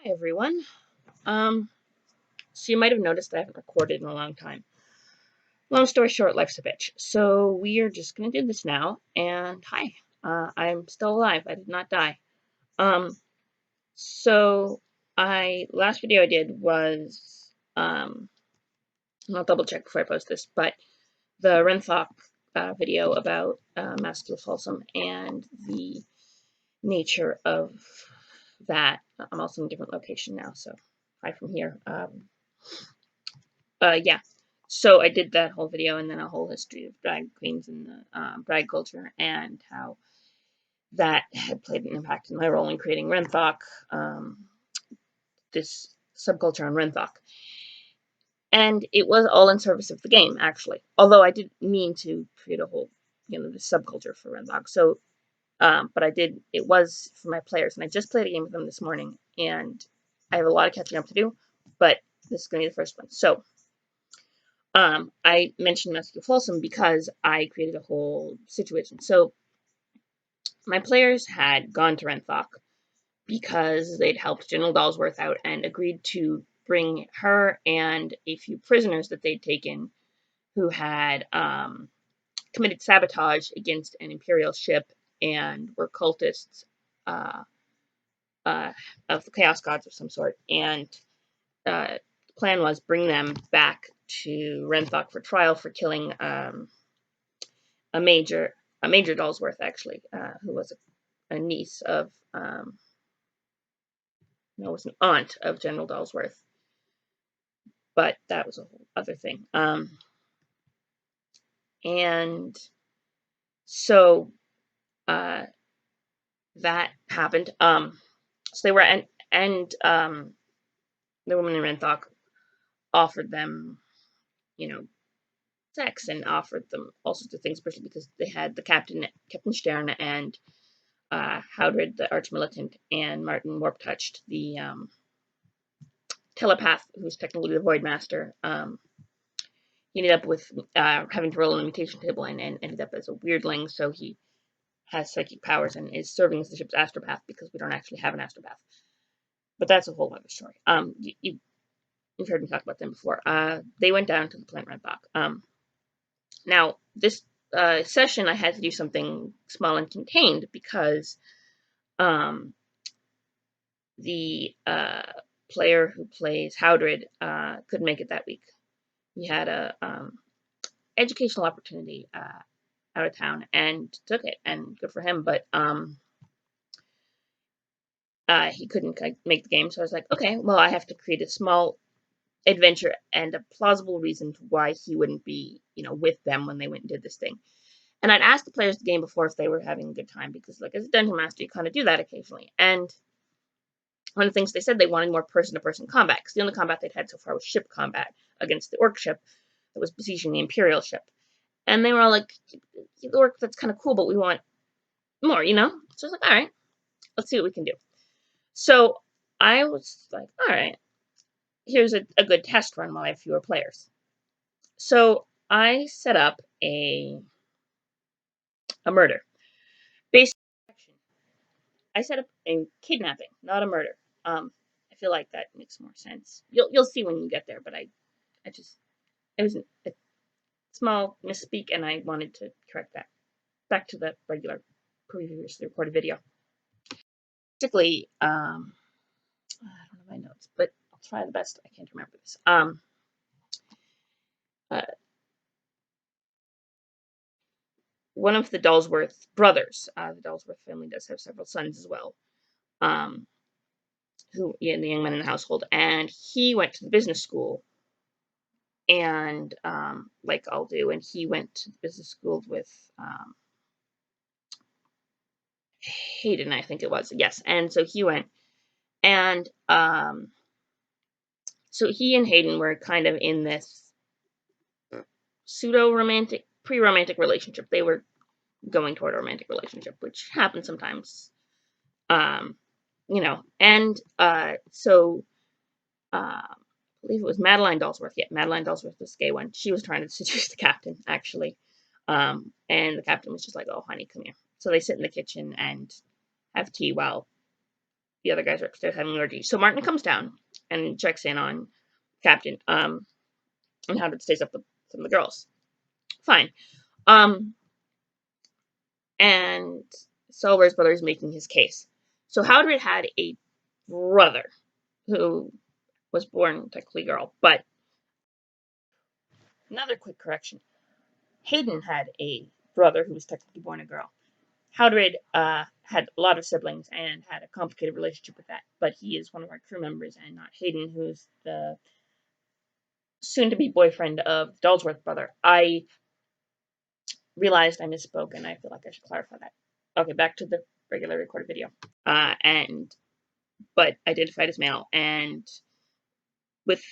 Hi everyone. So you might have noticed I haven't recorded in a long time. Long story short, life's a bitch. So we are just gonna do this now. And hi, I'm still alive. I did not die. Um, so I last video I did was I'll double check before I post this, but the Wrenthock video about Mascul Falsum and the nature of that. I'm also in a different location now, so hi from here. Yeah. So I did that whole video and then a whole history of drag queens and the drag culture and how that had played an impact in my role in creating Wrenthock, this subculture on Wrenthock. And it was all in service of the game, actually. Although I didn't mean to create a whole, this subculture for Wrenthock. So, but I did, it was for my players. And I just played a game with them this morning. And I have a lot of catching up to do, but this is going to be the first one. So, I mentioned Mascul Falsum because I created a whole situation. So my players had gone to Wrenthock because they'd helped General Dalsworth out and agreed to bring her and a few prisoners that they'd taken who had committed sabotage against an Imperial ship and were cultists of the Chaos Gods of some sort. And the plan was bring them back to Wrenthock for trial for killing a major Dalsworth, actually, who was a niece of, no, it was an aunt of General Dalsworth, but that was a whole other thing. And so that happened. So they were, and the woman in Wrenthock offered them, sex and offered them all sorts of things, especially because they had the Captain Stern and Howdred, the Arch-Militant, and Martin Warp-Touched, the telepath, who's technically the Void Master. He ended up with having to roll on a mutation table and ended up as a weirdling, so he has psychic powers and is serving as the ship's astropath because we don't actually have an astropath. But that's a whole other story. You've heard me talk about them before. They went down to the planet Wrenthock. Now, this session, I had to do something small and contained because the player who plays Howdred couldn't make it that week. He had a educational opportunity out of town and took it, and good for him. But he couldn't make the game, so I was like, okay, well, I have to create a small adventure and a plausible reason why he wouldn't be, with them when they went and did this thing. And I'd asked the players the game before if they were having a good time because, like, as a dungeon master, you kind of do that occasionally. And one of the things they said, they wanted more person-to-person combat because the only combat they'd had so far was ship combat against the Orc ship that was besieging the Imperial ship. And they were all like, the Orc, that's kind of cool, but we want more, So I was like, all right, let's see what we can do. So I was like, all right, here's a good test run while I have fewer players. So I set up a murder. Based I set up a kidnapping, not a murder. I feel like that makes more sense. You'll see when you get there, but it was a small misspeak, and I wanted to correct that. Back to the regular previously recorded video. Basically, I don't have my notes, but I'll try the best I can to remember this. One of the Dalsworth brothers, the Dalsworth family does have several sons as well, who, the young man in the household, and he went to the business school, and like I'll do, and he went to the business school with Hayden, I think it was, yes, and so he went, and so he and Hayden were kind of in this pseudo-romantic, pre-romantic relationship. They were going toward a romantic relationship, which happens sometimes, and so I believe it was Madeline Dalsworth. Yeah, Madeline Dalsworth was the gay one. She was trying to seduce the captain, actually, and the captain was just like, "Oh, honey, come here." So they sit in the kitchen and have tea while the other guys are upstairs having an orgy. So Martin comes down and checks in on Captain, and how it stays up with some of the girls. Fine. And Selber's brother is making his case. So Howard had a brother who was born technically girl, but another quick correction. Hayden had a brother who was technically born a girl. Howard had a lot of siblings and had a complicated relationship with that, but he is one of our crew members and not Hayden, who's the soon-to-be boyfriend of Dalsworth's brother. I realized I misspoke, and I feel like I should clarify that. Okay, back to the regular recorded video. But identified as male, and with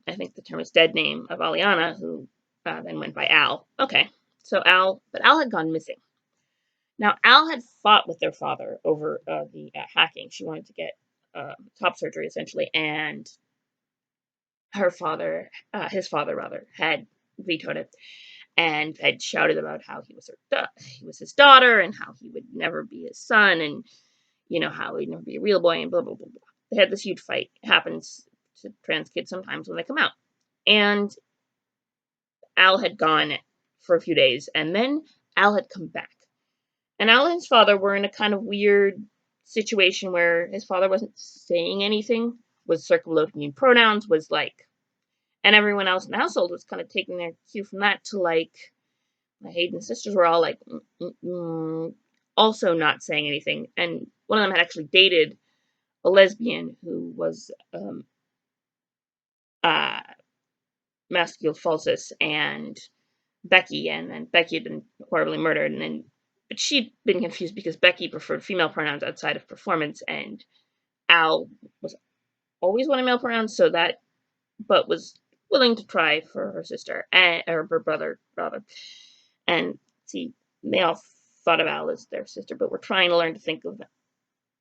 I think the term is dead name of Aliana, who then went by Al. Okay, so Al had gone missing. Now, Al had fought with their father over the hacking. She wanted to get top surgery, essentially, and his father rather, had vetoed it and had shouted about how he was his daughter and how he would never be his son and, how he'd never be a real boy and blah, blah, blah, blah. They had this huge fight. It happens to trans kids sometimes when they come out. And Al had gone for a few days, and then Al had come back. And Al and his father were in a kind of weird situation where his father wasn't saying anything, was circumlocuting pronouns, was like, and everyone else in the household was kind of taking their cue from that to like, my Hayden's sisters were all like, also not saying anything. And one of them had actually dated a lesbian who was Mascul Falsum and Becky, and then Becky had been horribly murdered, but she'd been confused because Becky preferred female pronouns outside of performance, and Al was always wanting male pronouns, but was willing to try for her sister, or her brother, rather. And see, they all thought of Al as their sister, but were trying to learn to think of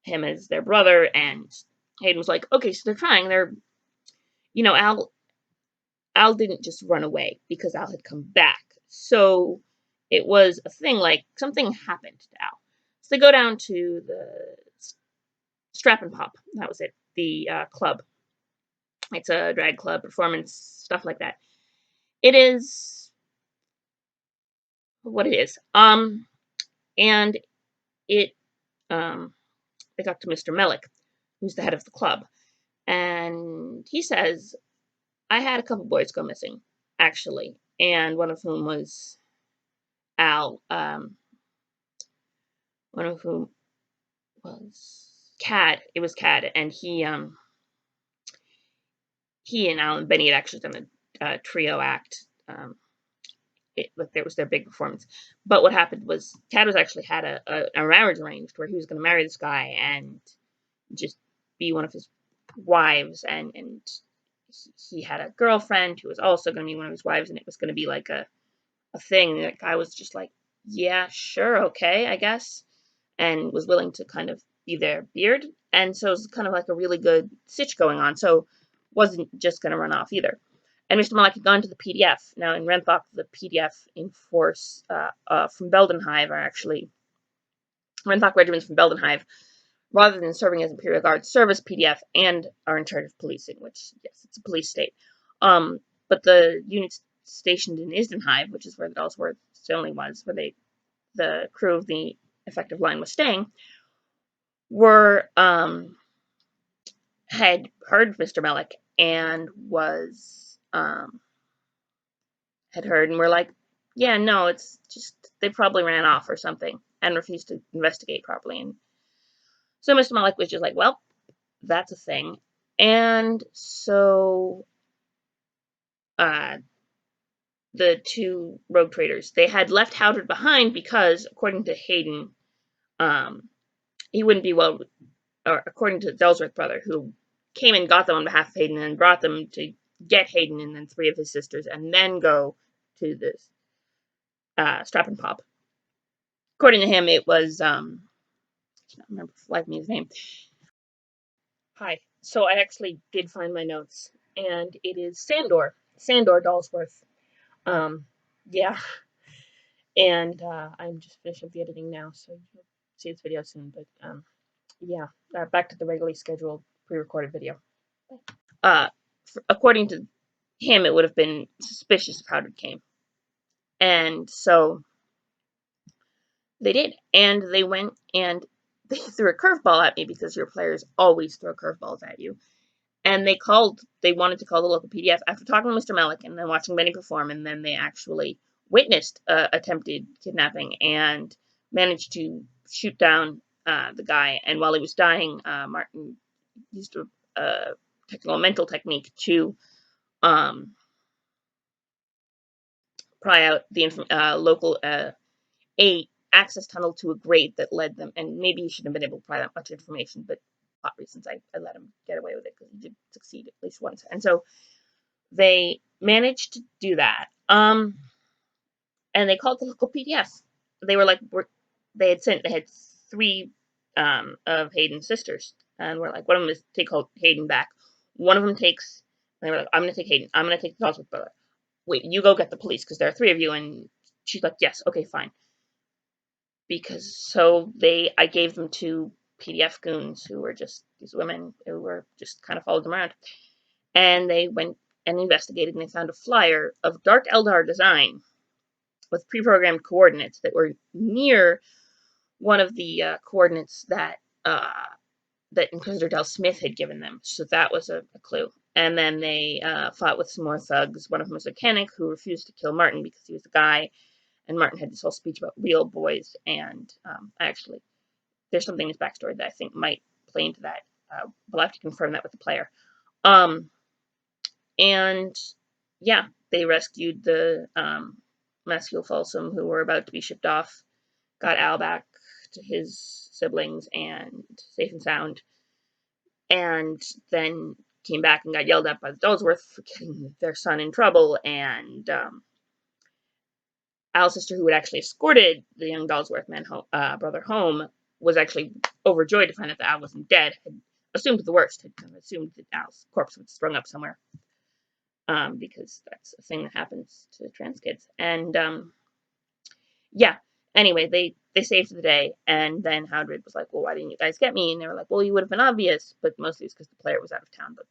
him as their brother, and Hayden was like, okay, so they're trying, Al didn't just run away because Al had come back. So it was a thing, like something happened to Al. So they go down to the Strap and Pop. That was it. The club. It's a drag club, performance, stuff like that. It is what it is. And it they got to Mr. Mellick, who's the head of the club. And he says, I had a couple boys go missing, actually. And one of whom was Al, one of whom was Cad. It was Cad, and he and Al and Benny had actually done a trio act. It was their big performance. But what happened was Cad was actually had a marriage arranged where he was going to marry this guy and just be one of his wives, and he had a girlfriend who was also going to be one of his wives, and it was going to be like a thing. And that guy was just like, yeah, sure, okay, I guess, and was willing to kind of be their beard. And so it was kind of like a really good stitch going on. So wasn't just going to run off either. And Mr. Malik had gone to the PDF. Now in Wrenthock, the PDF in force from Beldenhive are actually Wrenthock regiments from Beldenhive, rather than serving as Imperial Guard, serve as PDF and are in charge of policing, which, yes, it's a police state. But the units stationed in Isdenhive, which is where the Dalsworth only was, where the crew of the effective line was staying, were had heard Mr. Mellick and had heard and were like, yeah, no, it's just they probably ran off or something and refused to investigate properly. And so Mr. Mellick was just like, well, that's a thing. And so the two rogue traders, they had left Howard behind because, according to Hayden, he wouldn't be well, or according to Dalsworth's brother, who came and got them on behalf of Hayden and brought them to get Hayden and then three of his sisters and then go to this Strap and Pop. According to him, it was, I can't remember for life me his name. Hi. So I actually did find my notes, and it is Sandor Dalsworth. Yeah. And I'm just finishing up the editing now, so you'll see this video soon. But Yeah, back to the regularly scheduled pre-recorded video. According to him, it would have been suspicious of how it came, and so they did, and they went and they threw a curveball at me because your players always throw curveballs at you. And they wanted to call the local PDF after talking to Mr. Melick and then watching Benny perform, and then they actually witnessed attempted kidnapping and managed to shoot down the guy. And while he was dying, Martin used a technical mental technique to um, pry out the local a access tunnel to a grate that led them. And maybe he shouldn't have been able to pry that much information, but for reasons I let him get away with it because he did succeed at least once. And so they managed to do that. And they called the local PDF. They were like, they had three of Hayden's sisters, and we're like, one of them is take Hayden back. One of them takes. And they were like, I'm gonna take Hayden. I'm gonna take the Cosworth brother. Wait, you go get the police because there are three of you. And she's like, yes, okay, fine. Because so I gave them to PDF goons who were just these women who were just kind of followed them around, and they went and investigated, and they found a flyer of Dark Eldar design with pre-programmed coordinates that were near one of the coordinates that Inquisitor Del Smith had given them. So that was a clue. And then they fought with some more thugs. One of them was a mechanic who refused to kill Martin because he was a guy, and Martin had this whole speech about real boys. And actually, there's something in his backstory that I think might play into that. We'll have to confirm that with the player. And yeah, they rescued the Mascul Falsum who were about to be shipped off, got Al back to his siblings and safe and sound, and then came back and got yelled at by the Dullsworth for getting their son in trouble. And Al's sister, who had actually escorted the young Dullsworth brother home, was actually overjoyed to find out that Al wasn't dead. Had assumed the worst. Had kind of assumed that Al's corpse was sprung up somewhere. Because that's a thing that happens to trans kids. And yeah, anyway, they saved the day, and then Howdred was like, well, why didn't you guys get me? And they were like, well, you would have been obvious, but mostly it's because the player was out of town. But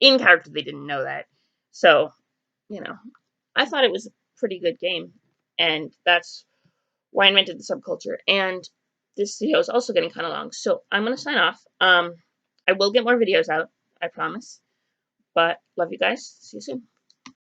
in character, they didn't know that. So, you know, I thought it was a pretty good game, and that's why I invented the subculture. And this video is also getting kind of long, so I'm going to sign off. I will get more videos out, I promise. But love you guys. See you soon.